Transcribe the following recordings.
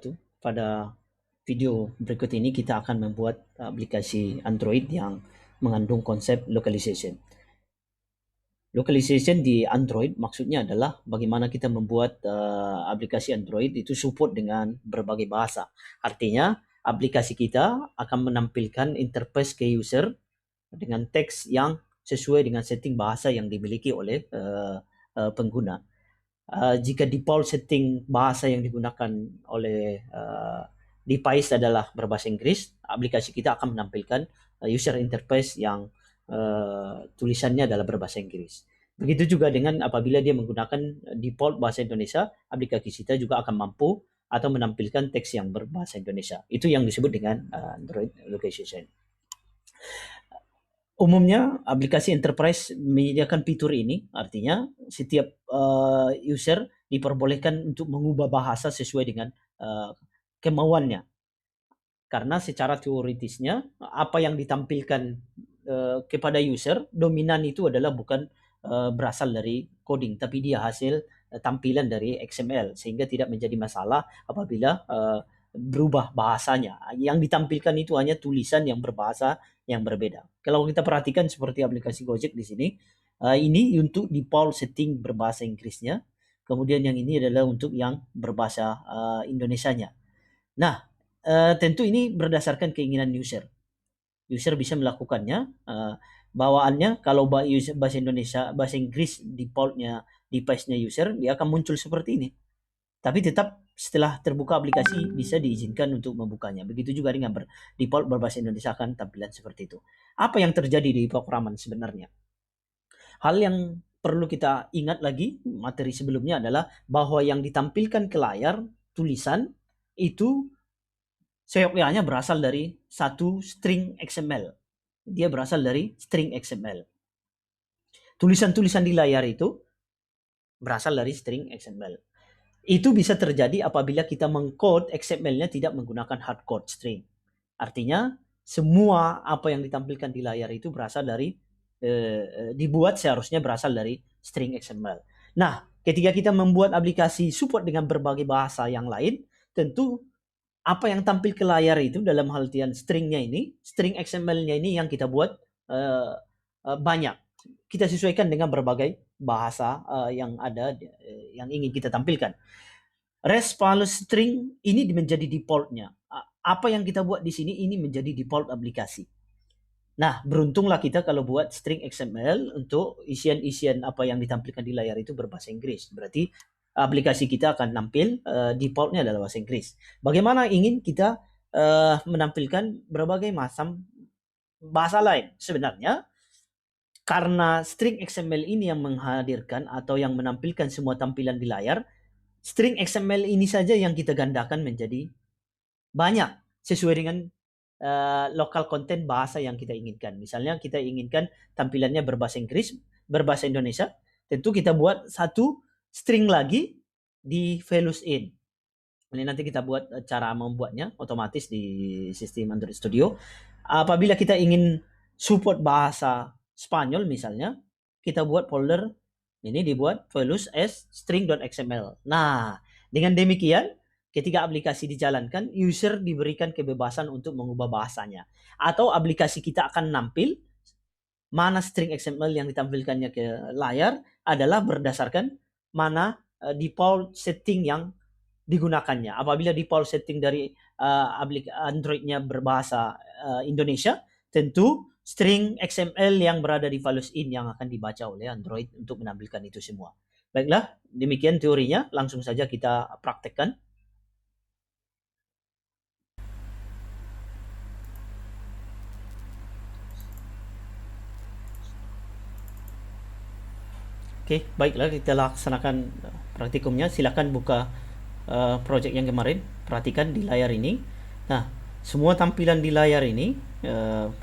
wabarakatuh. Pada video berikut ini kita akan membuat aplikasi Android yang mengandung konsep localization. Localization di Android maksudnya adalah bagaimana kita membuat aplikasi Android itu support dengan berbagai bahasa. Artinya aplikasi kita akan menampilkan interface ke user dengan teks yang sesuai dengan setting bahasa yang dimiliki oleh pengguna. Jika default setting bahasa yang digunakan oleh device adalah berbahasa Inggris, aplikasi kita akan menampilkan user interface yang tulisannya adalah berbahasa Inggris. Begitu juga dengan apabila dia menggunakan default bahasa Indonesia, aplikasi kita juga akan mampu atau menampilkan teks yang berbahasa Indonesia. Itu yang disebut dengan Android localization. Umumnya aplikasi enterprise menyediakan fitur ini, artinya setiap user diperbolehkan untuk mengubah bahasa sesuai dengan kemauannya. Karena secara teoritisnya apa yang ditampilkan kepada user dominan itu adalah bukan berasal dari coding, tapi dia hasil tampilan dari XML, sehingga tidak menjadi masalah apabila berubah bahasanya. Yang ditampilkan itu hanya tulisan yang berbahasa yang berbeda. Kalau kita perhatikan seperti aplikasi Gojek di sini, ini untuk default setting berbahasa Inggrisnya, kemudian yang ini adalah untuk yang berbahasa Indonesianya. Nah, tentu ini berdasarkan keinginan user. User bisa melakukannya. Bawaannya kalau bahasa Indonesia, bahasa Inggris defaultnya device-nya user, dia akan muncul seperti ini. Tapi tetap setelah terbuka aplikasi bisa diizinkan untuk membukanya. Begitu juga dengan default berbahasa Indonesia akan tampilan seperti itu. Apa yang terjadi di pemrograman sebenarnya? Hal yang perlu kita ingat lagi materi sebelumnya adalah bahwa yang ditampilkan ke layar tulisan itu seyogyanya berasal dari satu string XML. Dia berasal dari string XML. Tulisan-tulisan di layar itu berasal dari string XML. Itu bisa terjadi apabila kita mengcode XML-nya tidak menggunakan hardcode string. Artinya semua apa yang ditampilkan di layar itu berasal dari dibuat seharusnya berasal dari string XML. Nah, ketika kita membuat aplikasi support dengan berbagai bahasa yang lain, tentu apa yang tampil ke layar itu dalam artian stringnya ini, string XML-nya ini yang kita buat banyak. Kita sesuaikan dengan berbagai bahasa yang ada, yang ingin kita tampilkan. Rest follows string ini menjadi default-nya. Apa yang kita buat di sini ini menjadi default aplikasi. Nah, beruntunglah kita kalau buat string XML untuk isian-isian apa yang ditampilkan di layar itu berbahasa Inggris. Berarti aplikasi kita akan nampil defaultnya adalah bahasa Inggris. Bagaimana ingin kita menampilkan berbagai macam bahasa lain? Sebenarnya karena string XML ini yang menghadirkan atau yang menampilkan semua tampilan di layar, string XML ini saja yang kita gandakan menjadi banyak sesuai dengan lokal konten bahasa yang kita inginkan. Misalnya kita inginkan tampilannya berbahasa Inggris, berbahasa Indonesia, tentu kita buat satu string lagi di values in. Ini nanti kita buat cara membuatnya otomatis di sistem Android Studio. Apabila kita ingin support bahasa Spanyol misalnya, kita buat folder ini dibuat values as string.xml. Nah, dengan demikian ketika aplikasi dijalankan, user diberikan kebebasan untuk mengubah bahasanya. Atau aplikasi kita akan nampil mana string XML yang ditampilkannya ke layar adalah berdasarkan mana default setting yang digunakannya. Apabila default setting dari Android-nya berbahasa Indonesia, tentu string XML yang berada di values in yang akan dibaca oleh Android untuk menampilkan itu semua. Baiklah, demikian teorinya. Langsung saja kita praktekkan. Oke, baiklah kita laksanakan praktikumnya. Silakan buka project yang kemarin, perhatikan di layar ini. Nah, semua tampilan di layar ini,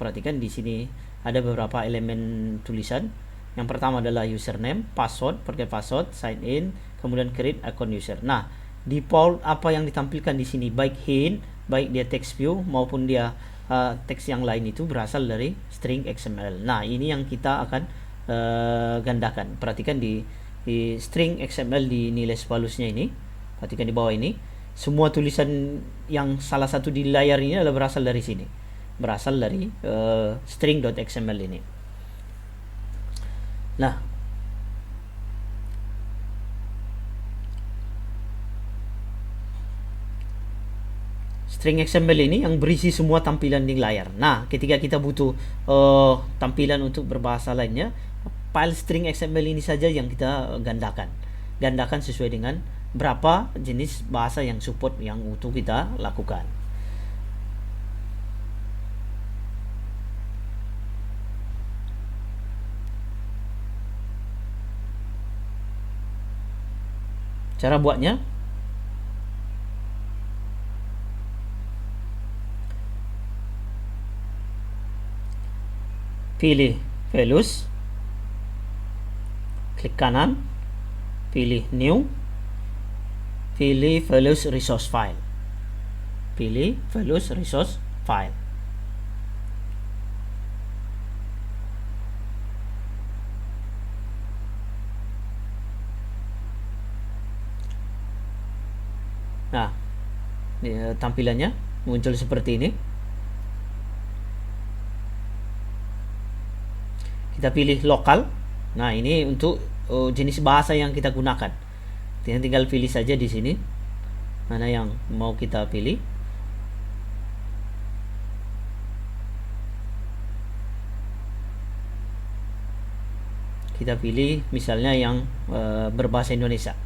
perhatikan di sini ada beberapa elemen tulisan. Yang pertama adalah username, password, pakai password, sign in, kemudian create account user. Nah, default apa yang ditampilkan di sini, baik hint, baik dia text view maupun dia teks yang lain itu berasal dari string XML. Nah, ini yang kita akan gandakan. Perhatikan di string XML di nilai valuesnya ini. Perhatikan di bawah ini. semua tulisan yang salah satu di layar ini adalah berasal dari sini, berasal dari string.xml ini. Nah, string XML ini yang berisi semua tampilan di layar. Nah, ketika kita butuh tampilan untuk berbahasa lainnya, file string XML ini saja yang kita gandakan sesuai dengan berapa jenis bahasa yang support yang untuk kita lakukan. Cara buatnya, pilih values, klik kanan, pilih new, pilih values resource file, pilih values resource file. Nah, tampilannya muncul seperti ini. Kita pilih lokal. Nah, ini untuk jenis bahasa yang kita gunakan. Tinggal pilih saja di sini mana yang mau kita pilih. Kita pilih misalnya yang berbahasa Indonesia.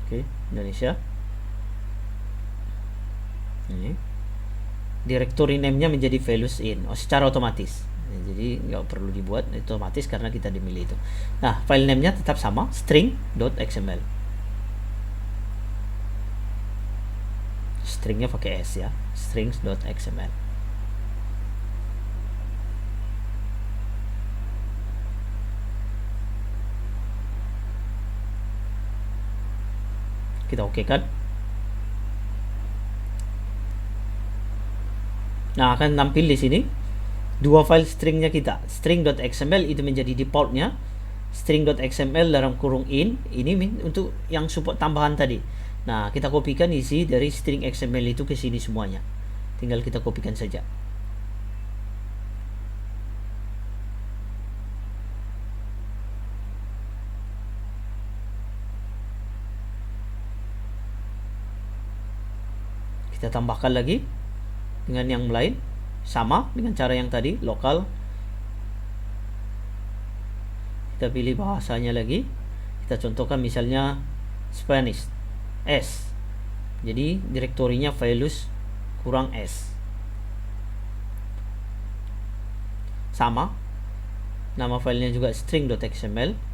Oke, Indonesia. Ini directory name-nya menjadi values in, secara otomatis. Jadi nggak perlu dibuat, otomatis karena kita dimilih itu. Nah, file name-nya tetap sama, string.xml. Stringnya pakai S ya, strings.xml. Kita oke kan? Nah, akan tampil di sini dua file stringnya kita. String.xml itu menjadi defaultnya, string.xml dalam kurung in ini untuk yang support tambahan tadi. Nah, kita kopikan isi dari string XML itu ke sini semuanya. Tinggal kita kopikan saja. Kita tambahkan lagi dengan yang lain, sama dengan cara yang tadi, lokal. Kita pilih bahasanya lagi. Kita contohkan misalnya Spanish, S. Jadi direktorinya values kurang S. Sama, nama filenya juga string.xml.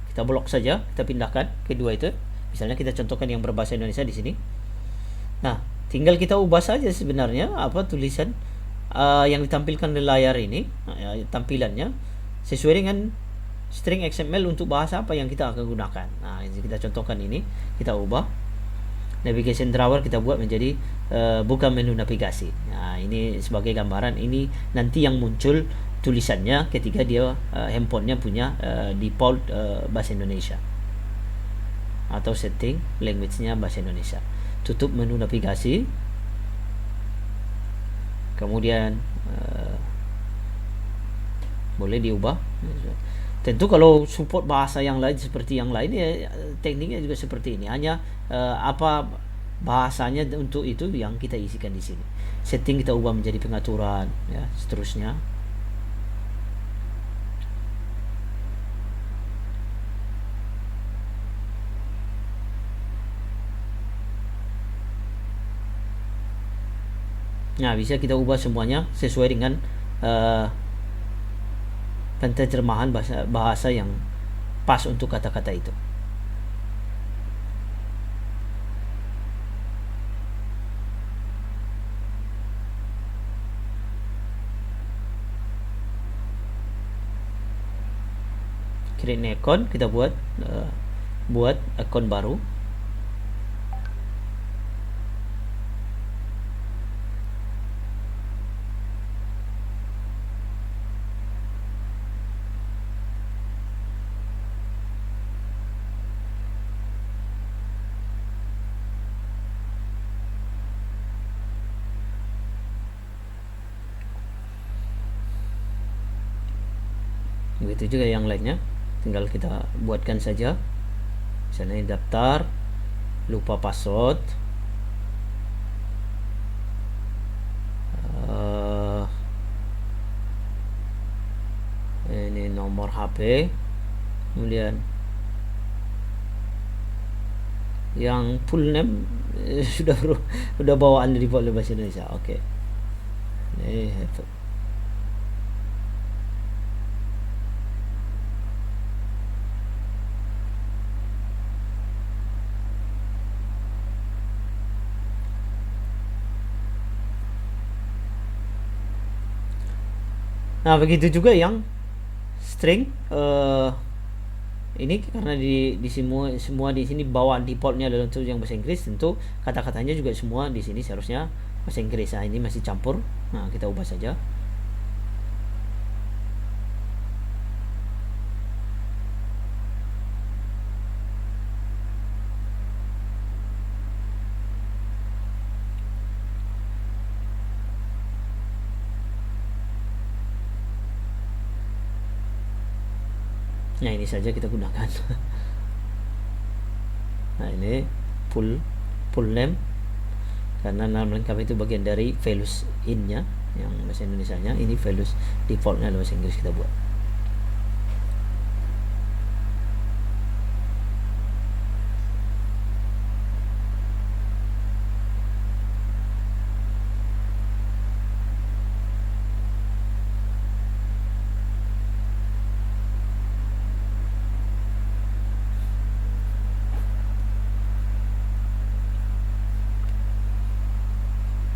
Kita blok saja, kita pindahkan kedua itu. Misalnya kita contohkan yang berbahasa Indonesia di sini. Nah, tinggal kita ubah saja sebenarnya apa tulisan yang ditampilkan di layar ini, tampilannya sesuai dengan string XML untuk bahasa apa yang kita akan gunakan. Nah, kita contohkan ini, kita ubah navigation drawer, kita buat menjadi bukan menu navigasi. Nah, ini sebagai gambaran, ini nanti yang muncul tulisannya ketika dia handphonenya punya default bahasa Indonesia atau setting language-nya bahasa Indonesia. Tutup menu navigasi, kemudian boleh diubah. Tentu kalau support bahasa yang lain seperti yang lain ya, tekniknya juga seperti ini, hanya apa bahasanya untuk itu yang kita isikan di sini. Setting kita ubah menjadi pengaturan ya, seterusnya. Nah, bisa kita ubah semuanya sesuai dengan penterjemahan bahasa yang pas untuk kata-kata itu. Create new account, kita buat akun baru. Begitu juga yang lainnya, tinggal kita buatkan saja. Misalnya daftar, lupa password, ini nomor HP, kemudian yang full name sudah bawaan dari bahasa Indonesia. Oke. Nah, begitu juga yang string, ini karena di semua di sini bawaan defaultnya adalah untuk yang bahasa Inggris, tentu kata-katanya juga semua di sini seharusnya bahasa Inggris. Nah, ini masih campur. Nah, kita ubah saja. Nah, ini saja kita gunakan. Nah, ini full name, karena nama lengkap itu bagian dari values in-nya yang bahasa Indonesia-nya. Ini values defaultnya bahasa Inggris kita buat.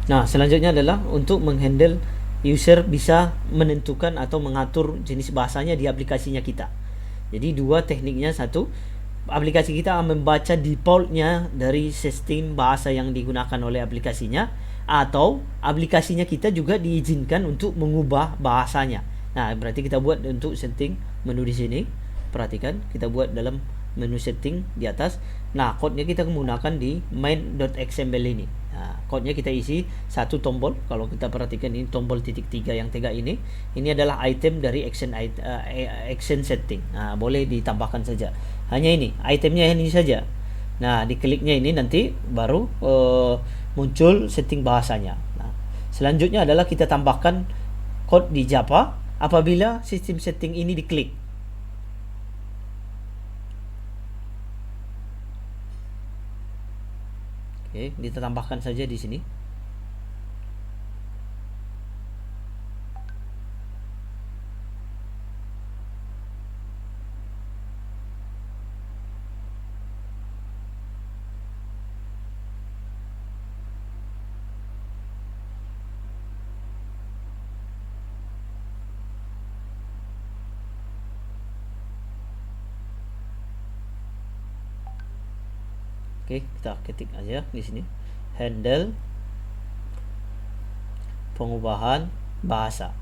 Nah, selanjutnya adalah untuk menghandle user bisa menentukan atau mengatur jenis bahasanya di aplikasinya kita. Jadi dua tekniknya, satu, aplikasi kita membaca defaultnya dari sistem bahasa yang digunakan oleh aplikasinya, atau aplikasinya kita juga diizinkan untuk mengubah bahasanya. Nah, berarti kita buat untuk setting menu di sini. Perhatikan, kita buat dalam menu setting di atas. Nah, code-nya kita menggunakan di main.xml ini. Nah, code-nya kita isi satu tombol. Kalau kita perhatikan ini tombol titik 3 yang tiga ini adalah item dari action setting. Nah, boleh ditambahkan saja. Hanya ini, itemnya ini saja. Nah, dikliknya ini nanti baru muncul setting bahasanya. Nah, selanjutnya adalah kita tambahkan code di Java apabila sistem setting ini diklik. Oke, kita tambahkan saja di sini. Oke, kita ketik aja di sini. Handle pengubahan bahasa.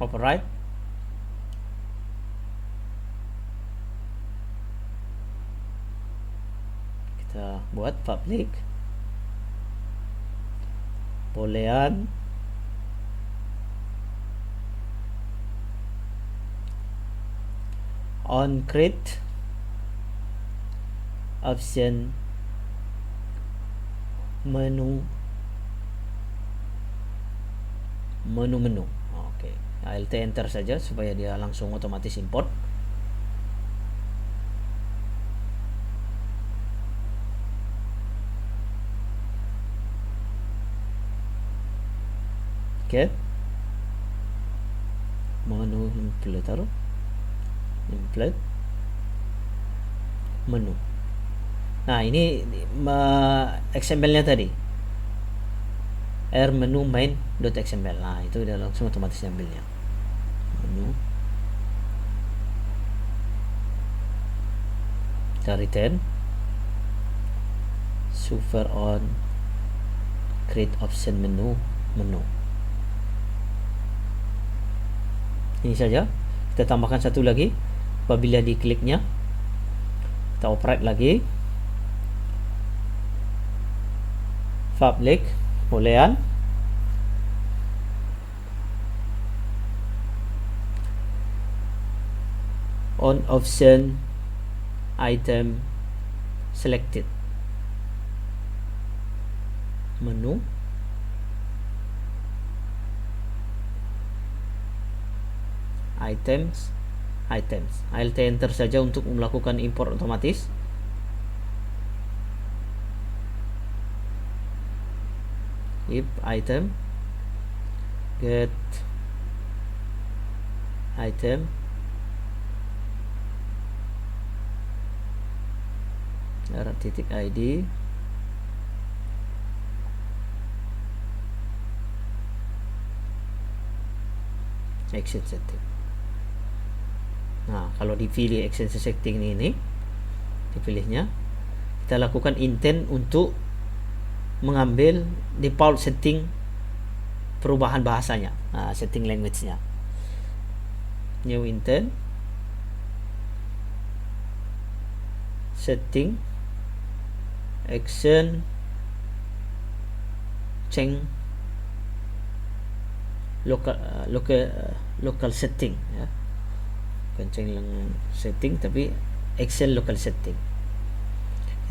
Override. Kita buat public boolean on create option menu. Oke, Alt enter saja supaya dia langsung otomatis import. get menu impleter implement menu. Nah, ini XML-nya tadi. R menu main.xml. Nah, itu udah langsung otomatis ambilnya. Menu. Kita return. Super on create option menu. Ini saja. Kita tambahkan satu lagi. Apabila dikliknya, kita operate lagi. Public boolean on option item selected menu items. Alt enter saja untuk melakukan import otomatis. If item get item titik id action setting. Nah, kalau dipilih action setting ini dipilihnya, kita lakukan intent untuk mengambil default setting perubahan bahasanya, setting language-nya. New intent setting action change local setting ya. Bukan change setting tapi action local setting.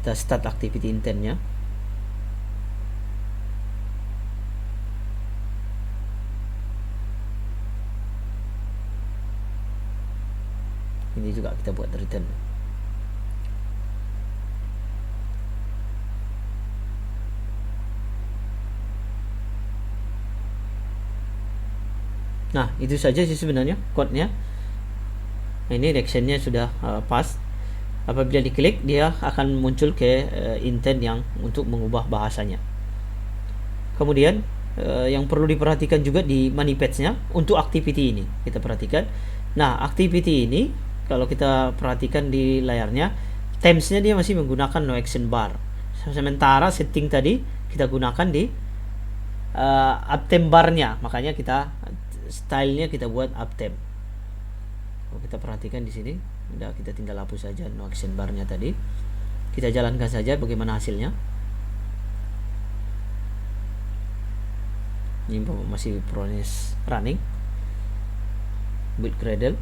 Kita start activity intentnya. Ini juga kita buat return. Nah, itu saja sih sebenarnya code-nya. Nah, ini reaction-nya sudah pas. Apabila diklik, dia akan muncul ke intent yang untuk mengubah bahasanya. Kemudian yang perlu diperhatikan juga di manifest-nya untuk activity ini. Kita perhatikan. Nah, activity ini kalau kita perhatikan di layarnya, themes-nya dia masih menggunakan no action bar. Sementara setting tadi kita gunakan di uptem bar-nya. Makanya kita style-nya kita buat uptem. Kalau kita perhatikan di sini, udah kita tinggal hapus saja no action bar-nya tadi. Kita jalankan saja bagaimana hasilnya. Ini masih proses running. Build Gradle.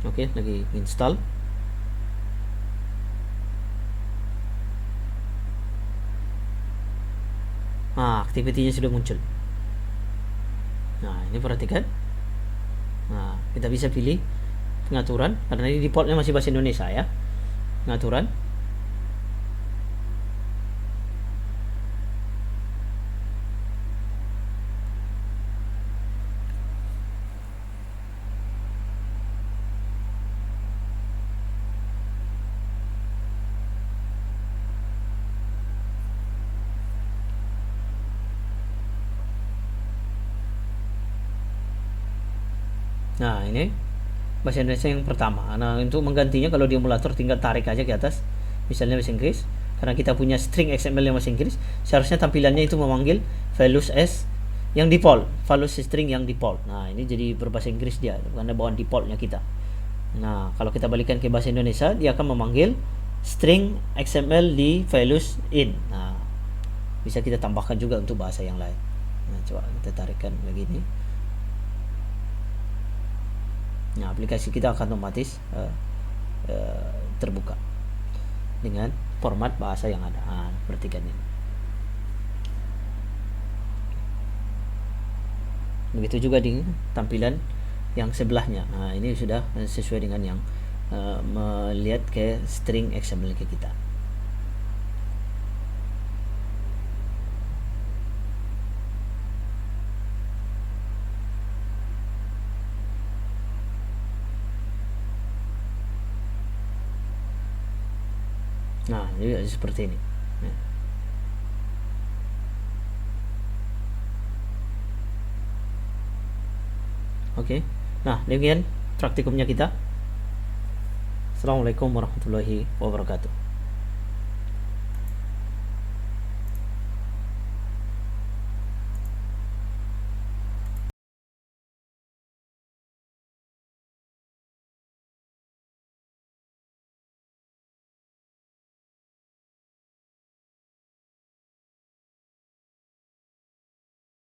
Oke, lagi install. Nah, activity-nya sudah muncul. Nah, ini perhatikan. Nah, kita bisa pilih pengaturan karena ini defaultnya masih bahasa Indonesia ya. Pengaturan. Nah, ini bahasa Indonesia yang pertama. Nah, untuk menggantinya kalau di emulator tinggal tarik aja ke atas. Misalnya bahasa Inggris. Karena kita punya string XML yang bahasa Inggris, seharusnya tampilannya itu memanggil values as yang default, values string yang default. Nah, ini jadi berbahasa Inggris dia karena bawaan defaultnya kita. Nah, kalau kita balikan ke bahasa Indonesia, dia akan memanggil string XML di values in. Nah, bisa kita tambahkan juga untuk bahasa yang lain. Nah, coba kita tarikkan lagi ini. Nah, aplikasi kita akan otomatis terbuka dengan format bahasa yang ada. Nah, perhatikan ini. Begitu juga di tampilan yang sebelahnya. Nah, ini sudah sesuai dengan yang melihat ke string XML ke kita. Nah, jadi seperti ini. Ya. Oke. Nah, demikian praktikumnya kita. Assalamualaikum warahmatullahi wabarakatuh.